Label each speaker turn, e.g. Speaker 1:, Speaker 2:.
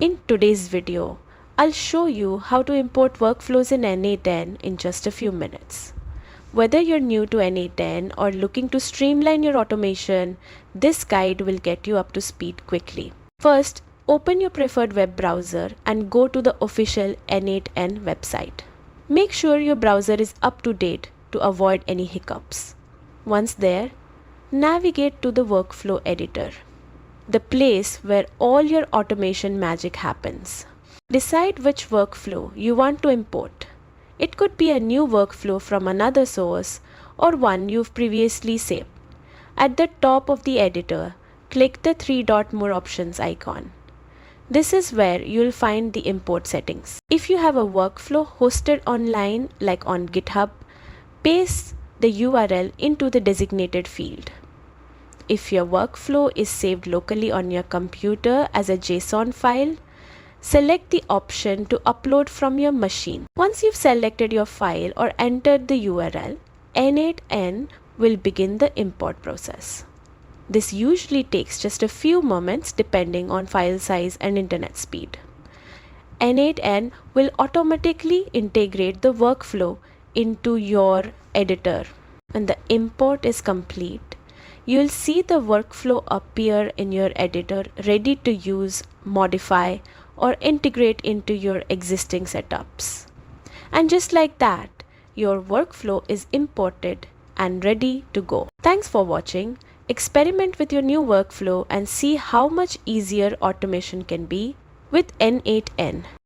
Speaker 1: In today's video, I'll show you how to import workflows in N8N in just a few minutes. Whether you're new to N8N or looking to streamline your automation, this guide will get you up to speed quickly. First, open your preferred web browser and go to the official N8N website. Make sure your browser is up to date to avoid any hiccups. Once there, navigate to the workflow editor, the place where all your automation magic happens. Decide which workflow you want to import. It could be a new workflow from another source or one you've previously saved. At the top of the editor, click the three-dot-more options icon. This is where you'll find the import settings. If you have a workflow hosted online like on GitHub, paste the URL into the designated field. If your workflow is saved locally on your computer as a JSON file, select the option to upload from your machine. Once you've selected your file or entered the URL, N8N will begin the import process. This usually takes just a few moments depending on file size and internet speed. N8N will automatically integrate the workflow into your editor. When the import is complete, you'll see the workflow appear in your editor ready to use, modify, or integrate into your existing setups. And just like that, your workflow is imported and ready to go. Thanks for watching. Experiment with your new workflow and see how much easier automation can be with N8N.